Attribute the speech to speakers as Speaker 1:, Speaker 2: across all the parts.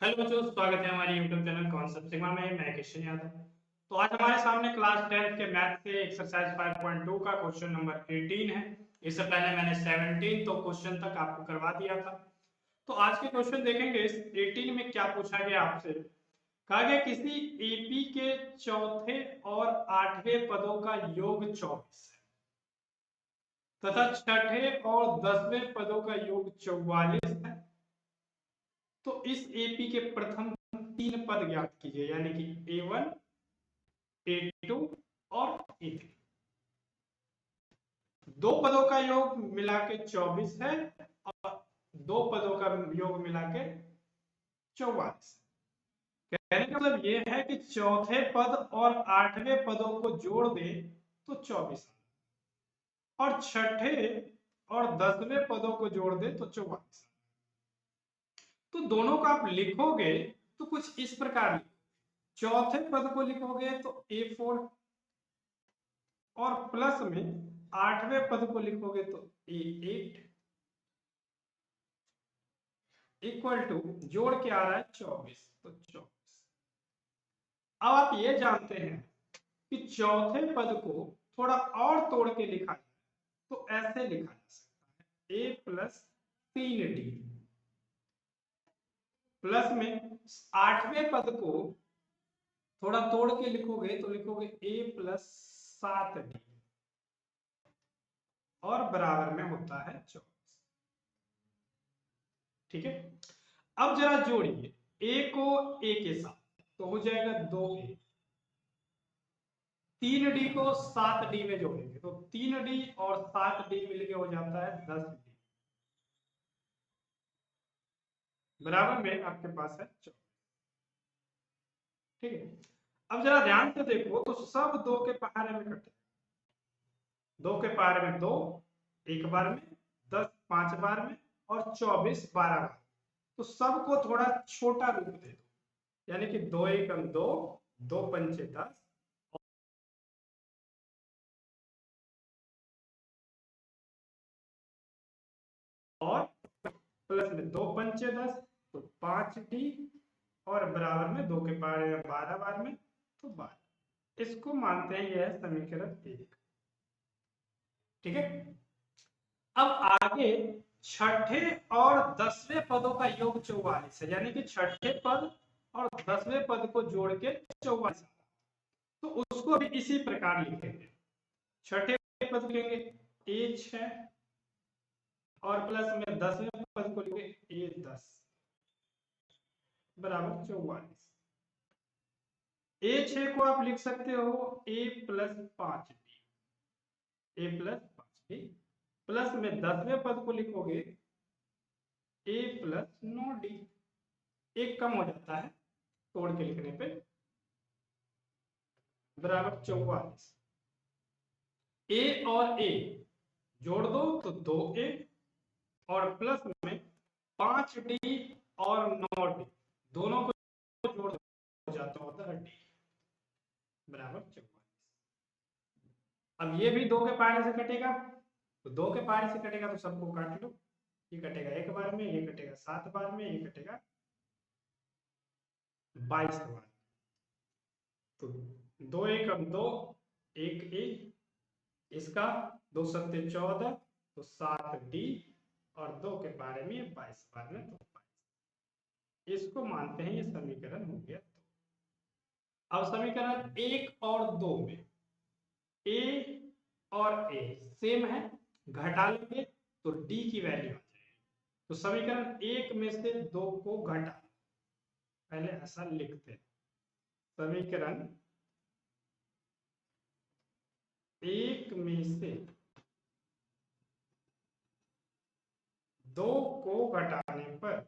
Speaker 1: Hello बच्चों, स्वागत है हमारे YouTube चैनल कॉन्सेप्ट सिग्मा में। मैं किशन यादव। तो आज हमारे सामने क्लास 10 के मैथ से एक्सरसाइज 5.2 का क्वेश्चन नंबर 18 है। इससे पहले मैंने 17 तो क्वेश्चन तक आपको करवा दिया था। तो आज के क्वेश्चन देखेंगे। इस 18 में क्या पूछा गया आपसे। कहा गया किसी एपी के चौथे और आठवें पदों का योग 24 है तथा छठे और 10वें पदों का योग 44 है। तो इस एपी के प्रथम तीन पद ज्ञात कीजिए, यानी कि A1, A2 और A3। दो पदों का योग मिला के 24 है और दो पदों का योग मिला के 44। कहने का मतलब ये है कि चौथे पद और आठवें पदों को जोड़ दे तो 24 और छठे और 10वें पदों को जोड़ दे तो 44। तो दोनों को आप लिखोगे तो कुछ इस प्रकार लिखो। चौथे पद को लिखोगे तो A4 और प्लस में आठवें पद को लिखोगे तो A8 इक्वल टू जोड़ के आ रहा है 24, तो 24। अब आप ये जानते हैं कि चौथे पद को थोड़ा और तोड़ के लिखा जाए तो ऐसे लिखा जा सकता है A प्लस 3D प्लस में आठवें पद को थोड़ा तोड़ के लिखोगे तो लिखोगे A प्लस 7D और बराबर में होता है 24। ठीक है, अब जरा जोड़िए A को A के साथ तो हो जाएगा 2A। 3D को 7D में जोड़ेंगे तो 3D और 7D मिलके हो जाता है 10D बराबर में आपके पास है 24। ठीक है, अब जरा ध्यान से देखो तो सब दो के पहाड़े में कटे। दो के पहाड़े में 2 एक बार में, 10 5 बार में और 24 12 बार। तो सबको थोड़ा छोटा रूप दे दो, यानी कि 2 एकम 2, 2 पंचे 10 और प्लस में 2 पंचे 10 तो 5D और बराबर में 2 के पहाड़े में 12 बार में तो 12। इसको मानते हैं यह है समीकरण 1। ठीक है, अब आगे छठे और 10वें पदों का योग 44 है, यानी कि छठे पद और 10वें पद को जोड़ के 44। तो उसको भी इसी प्रकार लिखेंगे। छठे पद लिखेंगे A6 और प्लस में 10वें पद को लिखेंगे A10 बराबर 44। A6 को आप लिख सकते हो A plus 5D, A plus 5D plus में 10वें पद को लिखोगे A प्लस 9D। एक कम हो जाता है तोड़ के लिखने पे बराबर 44। A और A जोड़ दो तो 2A और प्लस में 5D और 9D दोनों को जोड़ हो जाता होता है D बराबर 44। अब ये भी 2 के पहाड़े से कटेगा तो 2 के पहाड़े से कटेगा तो सबको काट लो। ये कटेगा एक बार में, ये कटेगा 7 बार में, ये कटेगा 22 बार। तो 2 एकम 2, 1A इसका 2 सत्ते 14 तो 7D और 2 के बारे में 22 बार में तो 22। इसको मानते हैं ये समीकरण हो गया। अब समीकरण 1 और 2 में A और A सेम है, घटा लेंगे तो D की वैल्यू आ जाएगी। तो समीकरण 1 में से 2 को घटा, पहले ऐसा लिखते हैं। समीकरण 1 में से 2 को घटाने पर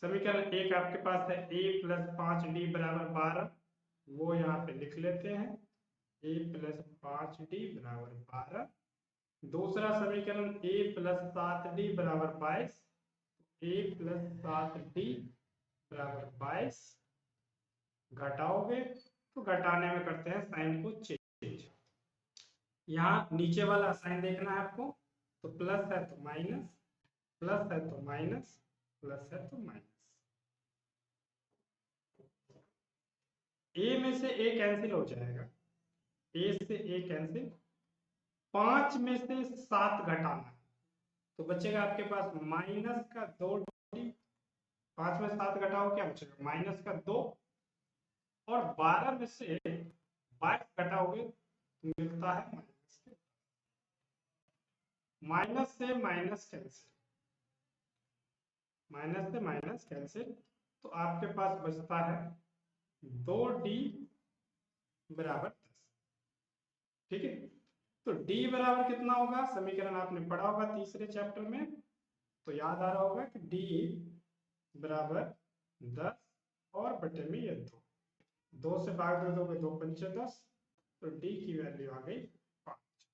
Speaker 1: समीकरण 1 आपके पास है A प्लस 5D बराबर 12, वो यहाँ पे लिख लेते हैं A प्लस 5D बराबर 12। दूसरा समीकरण A प्लस 7D बराबर 22, A प्लस 7D बराबर 22 घटाओगे तो घटाने में करते हैं साइन को चेंज। यहाँ नीचे वाला साइन देखना है आपको, तो प्लस है तो माइनस, प्लस है तो माइनस, प्लस है तो माइनस। ए में से ए कैंसिल हो जाएगा, ए से ए कैंसिल, 5 में से 7 घटाना तो बचेगा आपके पास माइनस का 2d। 5 में 7 घटाओ क्या बचेगा माइनस का 2, और 12 में से 22 घटाओगे तो मिलता है माइनस के, माइनस से माइनस कैंसिल, माइनस से माइनस कैंसिल, तो आपके पास बचता है 2d बराबर 10। ठीक है, तो d बराबर कितना होगा, समीकरण आपने पढ़ा होगा तीसरे चैप्टर में, तो याद आ रहा होगा कि d बराबर 10 और बटे में ये 2 से भाग दे दोगे 2 पंचे 10, तो d की वैल्यू आ गई 5।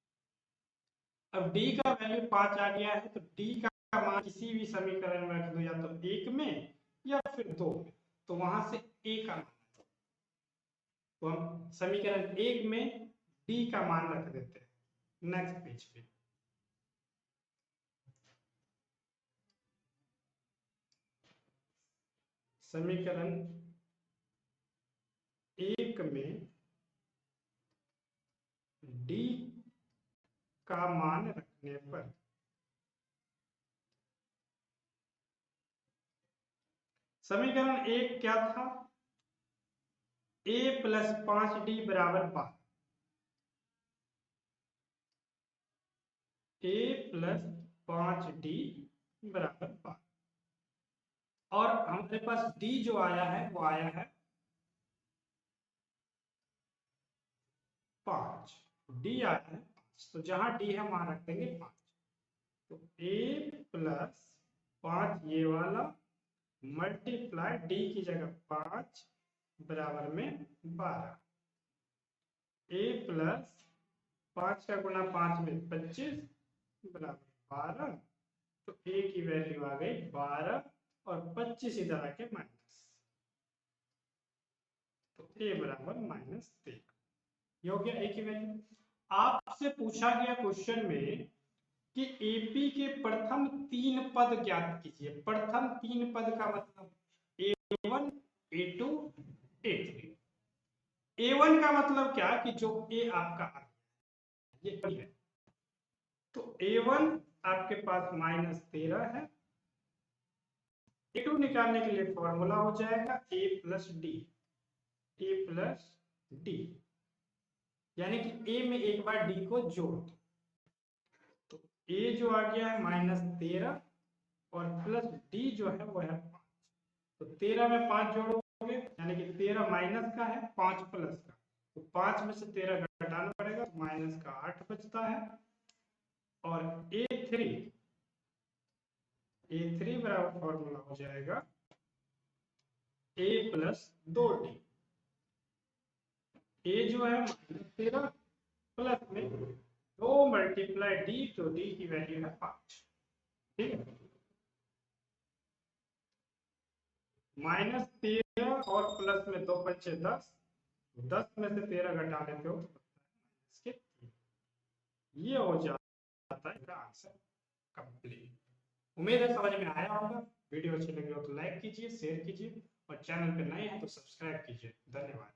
Speaker 1: अब d का वैल्यू 5 आ गया है, तो d का मान किसी भी समीकरण में रख दो, या तो 1 में या फिर 2 में, तो वहां से a का मान, तो हम समीकरण 1 में d का मान रख देते हैं। नेक्स्ट पेज पे समीकरण 1 में d का मान रखने पर समीकरण 1 क्या था, a प्लस 5d बराबर 12, a प्लस 5d बराबर 12, और हमारे पास d जो आया है वो आया है 5, d आया है 5, तो जहां d है वहां रख देंगे 5, तो a प्लस 5 ये वाला मल्टीप्लाई d की जगह 5 बराबर में 12, a प्लस 5 का गुना 5 में 25 बराबर 12, तो a की वैल्यू आ गई 12 और 25 इधर आके माइनस, तो a बराबर -13, ये हो गया a की वैल्यू। आपसे पूछा गया क्वेश्चन में कि एपी के प्रथम 3 पद ज्ञात कीजिए। प्रथम 3 पद का मतलब A1 A2 A3। A1 का मतलब क्या कि जो A आपका आ गया ये है, तो A1 आपके पास -13 है। A2 निकालने के लिए फॉर्मूला हो जाएगा A plus D, A plus D, यानी कि A में एक बार D को जोड़ दो, तो A जो आ गया है -13 और प्लस D जो है वो है 5, तो 13 में 5 जोड़ोगे यानी कि 13 माइनस का है 5 प्लस का, तो 5 में से 13 घटाना पड़ेगा तो माइनस का 8 बचता है, और A3 बराबर फॉर्मूला हो जाएगा A प्लस 2D, A जो है -13 प्लस में 2 मल्टीप्लाई D, तो D की वैल्यू है 5। ठीक है, -13 और प्लस में 2 पंचे 10, 10 में से 13 घटा लेते हो तो ये हो जाता है आंसर कंप्लीट। उम्मीद है समझ में आया होगा। वीडियो अच्छी लगी हो तो लाइक कीजिए, शेयर कीजिए, और चैनल पे नए हैं तो सब्सक्राइब कीजिए। धन्यवाद।